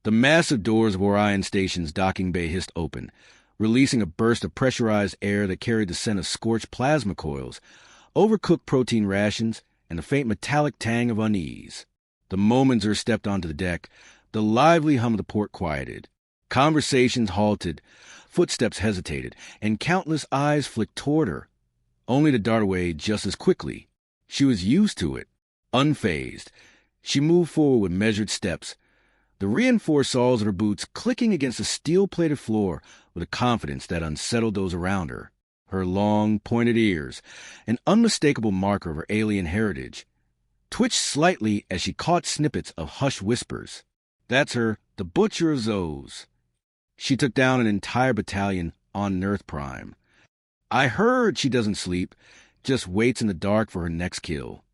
The massive doors of Orion Station's docking bay hissed open, releasing a burst of pressurized air that carried the scent of scorched plasma coils, overcooked protein rations, and the faint metallic tang of unease. The moment Zer stepped onto the deck, the lively hum of the port quieted. Conversations halted, footsteps hesitated, and countless eyes flicked toward her, only to dart away just as quickly. She was used to it, unfazed. She moved forward with measured steps, the reinforced soles of her boots clicking against the steel-plated floor with a confidence that unsettled those around her. Her long, pointed ears, an unmistakable marker of her alien heritage, twitched slightly as she caught snippets of hushed whispers. That's her, the Butcher of Zos. She took down an entire battalion on Earth Prime. I heard she doesn't sleep, just waits in the dark for her next kill.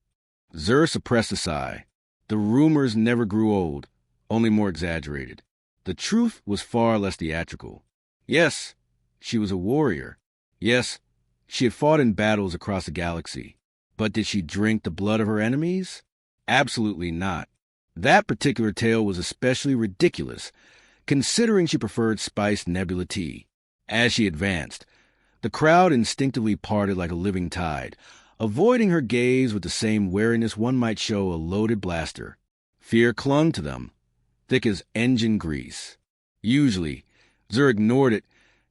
Zer suppressed a sigh. The rumors never grew old, only more exaggerated. The truth was far less theatrical. Yes, she was a warrior. Yes, she had fought in battles across the galaxy. But did she drink the blood of her enemies? Absolutely not. That particular tale was especially ridiculous, considering she preferred spiced nebula tea. As she advanced, the crowd instinctively parted like a living tide, avoiding her gaze with the same wariness one might show a loaded blaster. Fear clung to them, thick as engine grease. Usually, Zer ignored it,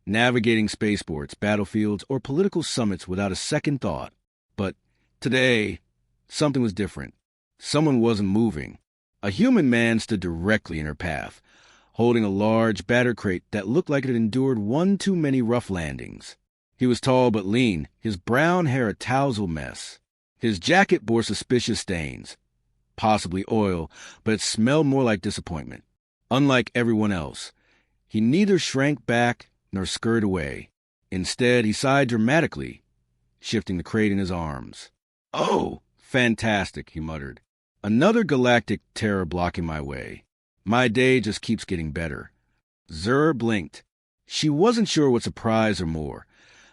navigating spaceports, battlefields, or political summits without a second thought. But today, something was different. Someone wasn't moving. A human man stood directly in her path, holding a large batter crate that looked like it had endured one too many rough landings. He was tall but lean, his brown hair a tousle mess. His jacket bore suspicious stains, possibly oil, but it smelled more like disappointment. Unlike everyone else, he neither shrank back nor scurried away. Instead, he sighed dramatically, shifting the crate in his arms. "Oh, fantastic," he muttered. "Another galactic terror blocking my way. My day just keeps getting better." Zer blinked. She wasn't sure what surprised her more,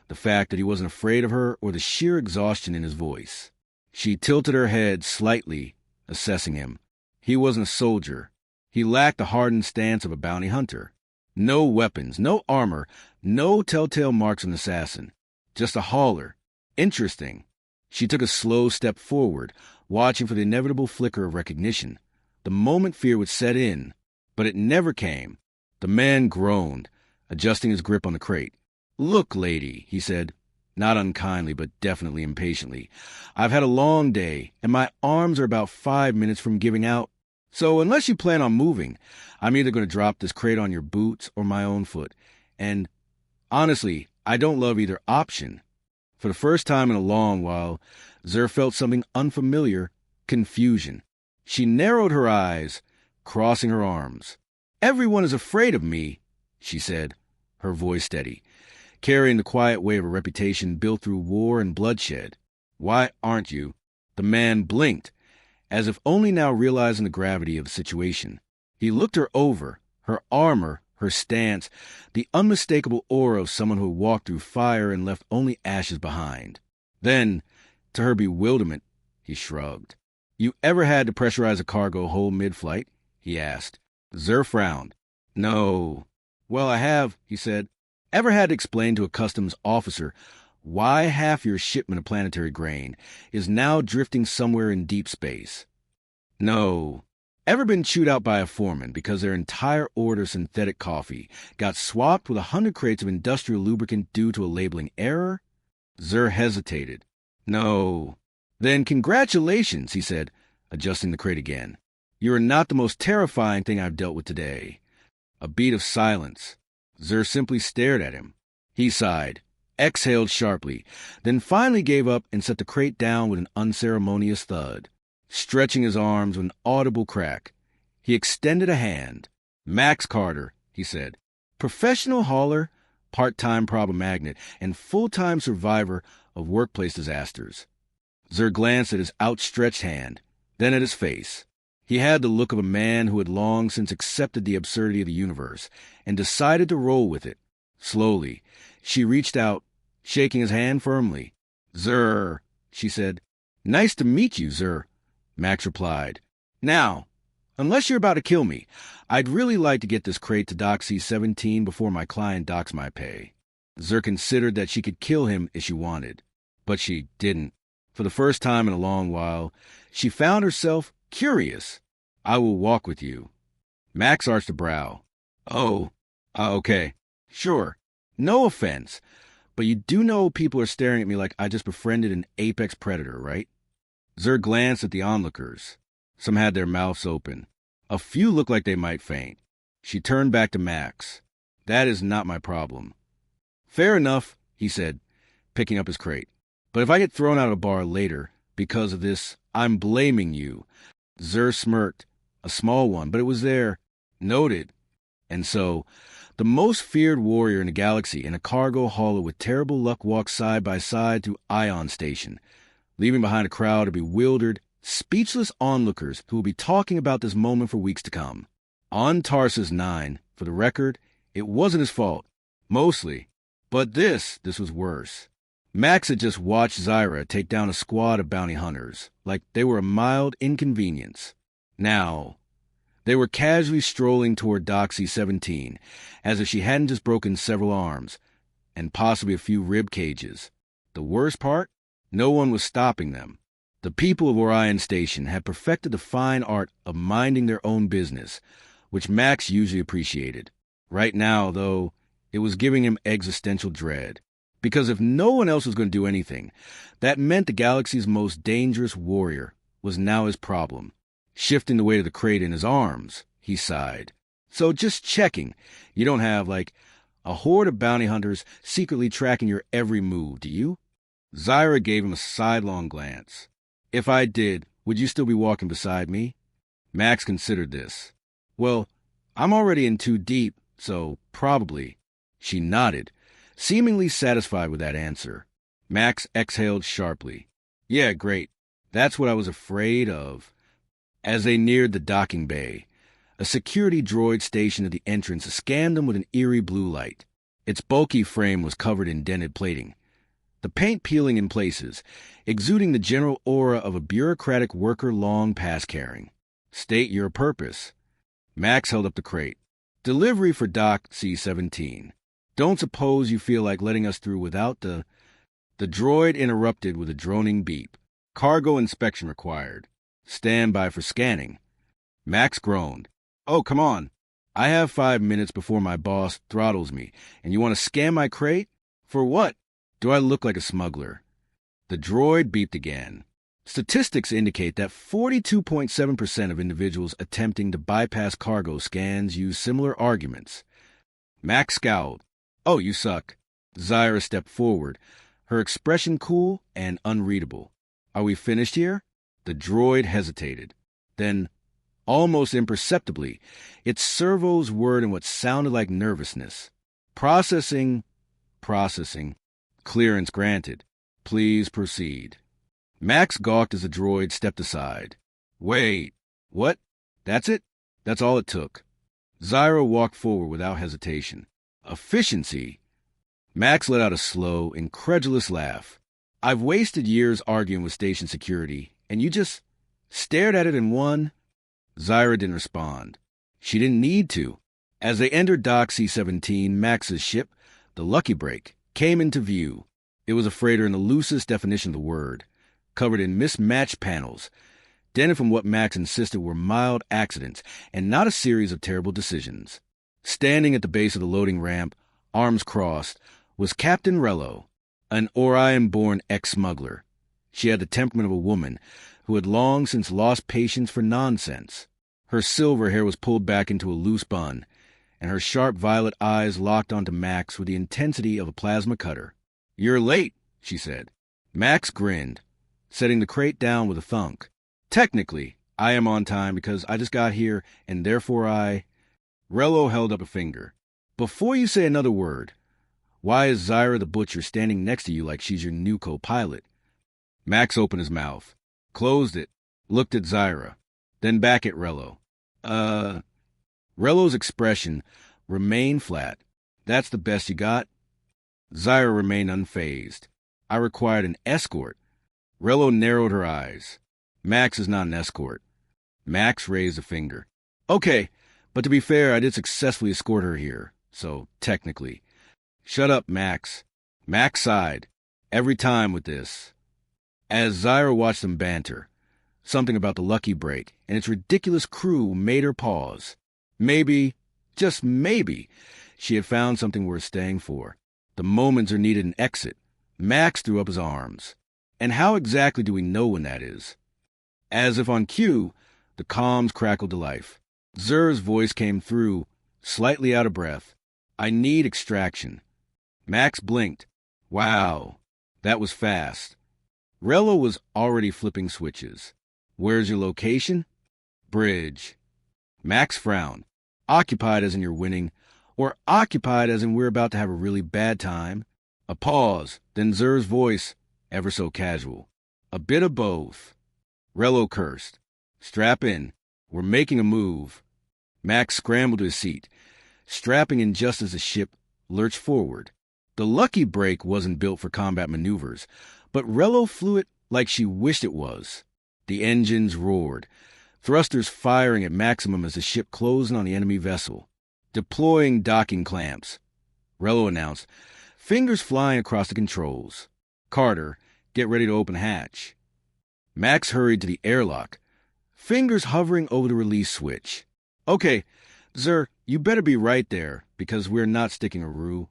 the fact that he wasn't afraid of her or the sheer exhaustion in his voice. She tilted her head slightly, assessing him. He wasn't a soldier. He lacked the hardened stance of a bounty hunter. No weapons, no armor, no telltale marks of an assassin. Just a hauler. Interesting. She took a slow step forward, watching for the inevitable flicker of recognition. The moment fear would set in, but it never came. The man groaned, adjusting his grip on the crate. "Look, lady," he said, not unkindly but definitely impatiently. "I've had a long day, and my arms are about 5 minutes from giving out. So unless you plan on moving, I'm either going to drop this crate on your boots or my own foot. And honestly, I don't love either option." For the first time in a long while, Zer felt something unfamiliar, confusion. She narrowed her eyes, crossing her arms. "Everyone is afraid of me," she said, her voice steady, carrying the quiet weight of a reputation built through war and bloodshed. "Why aren't you?" The man blinked, as if only now realizing the gravity of the situation. He looked her over, her armor, her stance, the unmistakable aura of someone who had walked through fire and left only ashes behind. Then, to her bewilderment, he shrugged. "You ever had to pressurize a cargo hold mid-flight?" he asked. Zer frowned. "No." "Well, I have," he said. "Ever had to explain to a customs officer why half your shipment of planetary grain is now drifting somewhere in deep space?" "No." "Ever been chewed out by a foreman because their entire order of synthetic coffee got swapped with 100 crates of industrial lubricant due to a labeling error?" Zer hesitated. "No." "Then congratulations," he said, adjusting the crate again. "You are not the most terrifying thing I've dealt with today." A beat of silence. Zer simply stared at him. He sighed, exhaled sharply, then finally gave up and set the crate down with an unceremonious thud. Stretching his arms with an audible crack, he extended a hand. "Max Carter," he said. "Professional hauler, part-time problem magnet, and full-time survivor of workplace disasters." Zer glanced at his outstretched hand, then at his face. He had the look of a man who had long since accepted the absurdity of the universe and decided to roll with it. Slowly, she reached out, shaking his hand firmly. "Zer," she said. "Nice to meet you, Zer," Max replied. "Now, Unless you're about to kill me, I'd really like to get this crate to Dock C-17 before my client docks my pay. Zer considered that she could kill him if she wanted, but she didn't. For the first time in a long while, she found herself curious. I will walk with you. Max arched a brow. Oh, okay. Sure. No offense, but you do know people are staring at me like I just befriended an apex predator, right? Zer glanced at the onlookers. Some had their mouths open. A few looked like they might faint. She turned back to Max. That is not my problem. Fair enough, he said, picking up his crate. But if I get thrown out of a bar later because of this, I'm blaming you. Zer smirked. A small one, but it was there. Noted. And so, the most feared warrior in the galaxy in a cargo hauler with terrible luck walked side by side through Ion Station, leaving behind a crowd of bewildered, speechless onlookers who will be talking about this moment for weeks to come. On Tarsus 9, for the record, it wasn't his fault. Mostly. But this was worse. Max had just watched Zyra take down a squad of bounty hunters, like they were a mild inconvenience. Now, they were casually strolling toward Dock C-17, as if she hadn't just broken several arms, and possibly a few rib cages. The worst part? No one was stopping them. The people of Orion Station had perfected the fine art of minding their own business, which Max usually appreciated. Right now, though, it was giving him existential dread. Because if no one else was going to do anything, that meant the galaxy's most dangerous warrior was now his problem. Shifting the weight of the crate in his arms, he sighed. So just checking, you don't have, like, a horde of bounty hunters secretly tracking your every move, do you? Zyra gave him a sidelong glance. If I did, would you still be walking beside me? Max considered this. Well, I'm already in too deep, so probably. She nodded, seemingly satisfied with that answer. Max exhaled sharply. Yeah, great. That's what I was afraid of. As they neared the docking bay, a security droid stationed at the entrance scanned them with an eerie blue light. Its bulky frame was covered in dented plating, the paint peeling in places, exuding the general aura of a bureaucratic worker long past caring. State your purpose. Max held up the crate. Delivery for Dock C-17. Don't suppose you feel like letting us through without the droid interrupted with a droning beep. Cargo inspection required. Stand by for scanning. Max groaned. Oh, come on. I have 5 minutes before my boss throttles me, and you want to scan my crate? For what? Do I look like a smuggler? The droid beeped again. Statistics indicate that 42.7% of individuals attempting to bypass cargo scans use similar arguments. Max scowled. Oh, you suck. Zyra stepped forward, her expression cool and unreadable. Are we finished here? The droid hesitated. Then, almost imperceptibly, its servos whirred in what sounded like nervousness. Processing. Clearance granted. Please proceed. Max gawked as the droid stepped aside. Wait. What? That's it? That's all it took. Zyra walked forward without hesitation. Efficiency? Max let out a slow, incredulous laugh. I've wasted years arguing with station security, and you just stared at it and won? Zyra didn't respond. She didn't need to. As they entered Dock C-17, Max's ship, the Lucky Break, came into view. It was a freighter in the loosest definition of the word, covered in mismatched panels, dented from what Max insisted were mild accidents and not a series of terrible decisions. Standing at the base of the loading ramp, arms crossed, was Captain Rello, an Orion-born ex-smuggler. She had the temperament of a woman who had long since lost patience for nonsense. Her silver hair was pulled back into a loose bun, and her sharp violet eyes locked onto Max with the intensity of a plasma cutter. You're late, she said. Max grinned, setting the crate down with a thunk. Technically, I am on time because I just got here, and therefore Rello held up a finger. Before you say another word, why is Zyra the Butcher standing next to you like she's your new co-pilot? Max opened his mouth, closed it, looked at Zyra, then back at Rello. Rello's expression remained flat. That's the best you got? Zyra remained unfazed. I required an escort. Rello narrowed her eyes. Max is not an escort. Max raised a finger. Okay, but to be fair, I did successfully escort her here, so technically. Shut up, Max. Max sighed. Every time with this. As Zyra watched them banter, something about the lucky break and its ridiculous crew made her pause. Maybe, just maybe, she had found something worth staying for. The moments are needed an exit. Max threw up his arms. And how exactly do we know when that is? As if on cue, the comms crackled to life. Zur's voice came through, slightly out of breath. I need extraction. Max blinked. Wow, that was fast. Rello was already flipping switches. Where's your location? Bridge. Max frowned. Occupied as in you're winning, or occupied as in we're about to have a really bad time? A pause, then Zur's voice, ever so casual. A bit of both. Rello cursed. Strap in. We're making a move. Max scrambled to his seat, strapping in just as the ship lurched forward. The lucky break wasn't built for combat maneuvers, but Rello flew it like she wished it was. The engines roared, thrusters firing at maximum as the ship closed in on the enemy vessel. Deploying docking clamps, Rello announced, fingers flying across the controls. Carter, get ready to open hatch. Max hurried to the airlock, fingers hovering over the release switch. Okay, Zur, you better be right there, because we're not sticking a roo.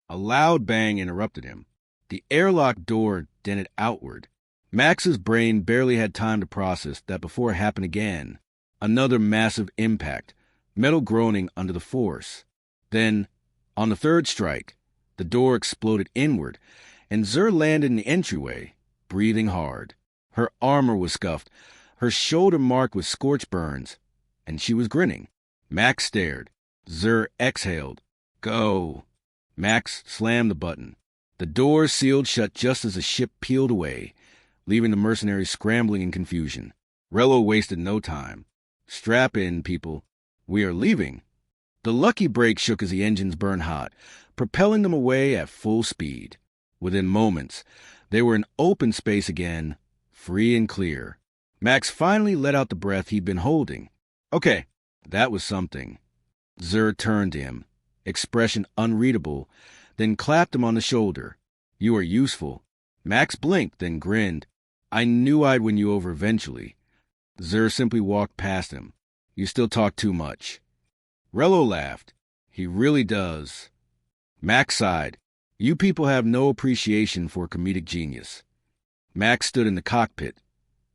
A loud bang interrupted him. The airlock door dented outward. Max's brain barely had time to process that before it happened again. Another massive impact, metal groaning under the force. Then, on the third strike, the door exploded inward, and Zur landed in the entryway, breathing hard. Her armor was scuffed, her shoulder marked with scorch burns, and she was grinning. Max stared. Zur exhaled. Go. Max slammed the button. The door sealed shut just as the ship peeled away, leaving the mercenaries scrambling in confusion. Rello wasted no time. Strap in, people. We are leaving. The lucky break shook as the engines burned hot, propelling them away at full speed. Within moments, they were in open space again, free and clear. Max finally let out the breath he'd been holding. Okay, that was something. Zur turned to him, expression unreadable, then clapped him on the shoulder. You are useful. Max blinked, then grinned. I knew I'd win you over eventually. Zur simply walked past him. You still talk too much. Rello laughed. He really does. Max sighed. You people have no appreciation for comedic genius. Max stood in the cockpit,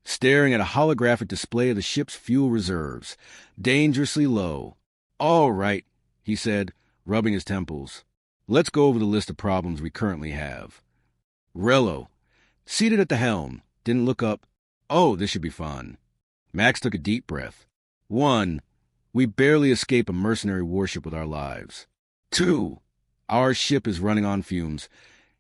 staring at a holographic display of the ship's fuel reserves, dangerously low. All right, he said, rubbing his temples. Let's go over the list of problems we currently have. Rello, seated at the helm, didn't look up. Oh, this should be fun. Max took a deep breath. 1, we barely escape a mercenary warship with our lives. 2, our ship is running on fumes,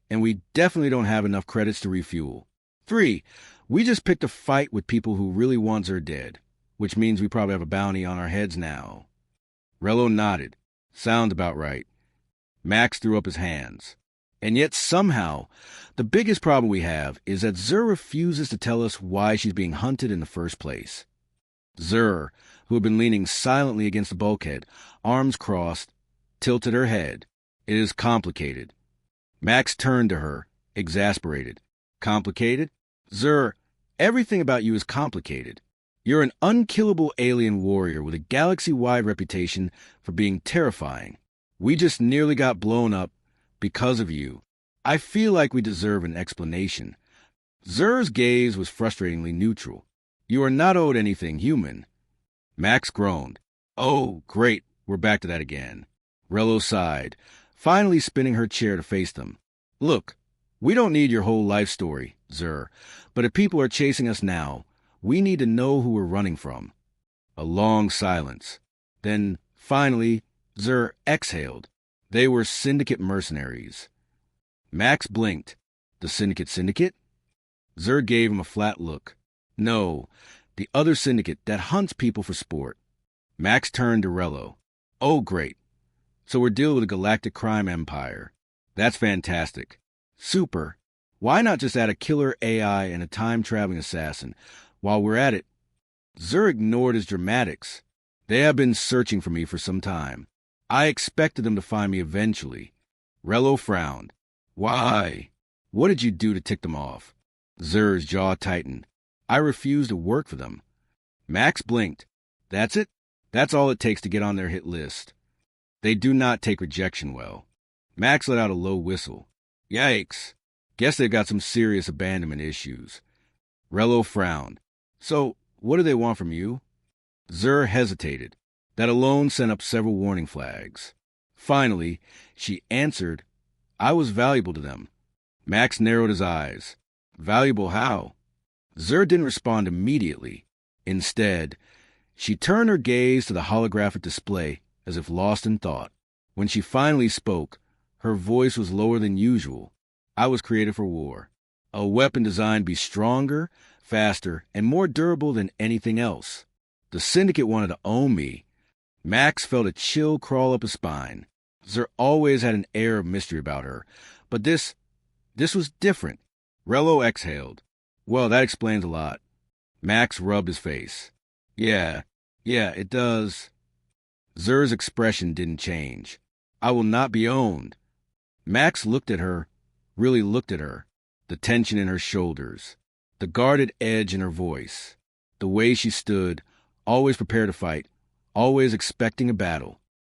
and we definitely don't have enough credits to refuel. 3, we just picked a fight with people who really want Zur dead, which means we probably have a bounty on our heads now. Rello nodded. Sounds about right. Max threw up his hands. And yet somehow, the biggest problem we have is that Zur refuses to tell us why she's being hunted in the first place. Zur, who had been leaning silently against the bulkhead, arms crossed, tilted her head. It is complicated. Max turned to her, exasperated. Complicated? Zur, everything about you is complicated. You're an unkillable alien warrior with a galaxy-wide reputation for being terrifying. We just nearly got blown up because of you. I feel like we deserve an explanation. Zur's gaze was frustratingly neutral. You are not owed anything human. Max groaned. Oh, great, we're back to that again. Rello sighed, finally spinning her chair to face them. Look, we don't need your whole life story, Zur, but if people are chasing us now, we need to know who we're running from. A long silence. Then, finally, Zur exhaled. They were syndicate mercenaries. Max blinked. The syndicate? Zur gave him a flat look. No, the other syndicate that hunts people for sport. Max turned to Rello. Oh, great. So we're dealing with a galactic crime empire. That's fantastic. Super. Why not just add a killer AI and a time-traveling assassin? While we're at it, Zur ignored his dramatics. They have been searching for me for some time. I expected them to find me eventually. Rello frowned. Why? What did you do to tick them off? Zur's jaw tightened. I refused to work for them. Max blinked. That's it? That's all it takes to get on their hit list. They do not take rejection well. Max let out a low whistle. Yikes. Guess they've got some serious abandonment issues. Rello frowned. So, what do they want from you? Zur hesitated. That alone sent up several warning flags. Finally, she answered, I was valuable to them. Max narrowed his eyes. Valuable how? Zur didn't respond immediately. Instead, she turned her gaze to the holographic display as if lost in thought. When she finally spoke, her voice was lower than usual. I was created for war. A weapon designed to be stronger, faster, and more durable than anything else. The syndicate wanted to own me. Max felt a chill crawl up his spine. Zur always had an air of mystery about her, but this was different. Rello exhaled. Well, that explains a lot. Max rubbed his face. Yeah, it does. Zur's expression didn't change. I will not be owned. Max looked at her, really looked at her, the tension in her shoulders, the guarded edge in her voice, the way she stood, always prepared to fight, always expecting a battle.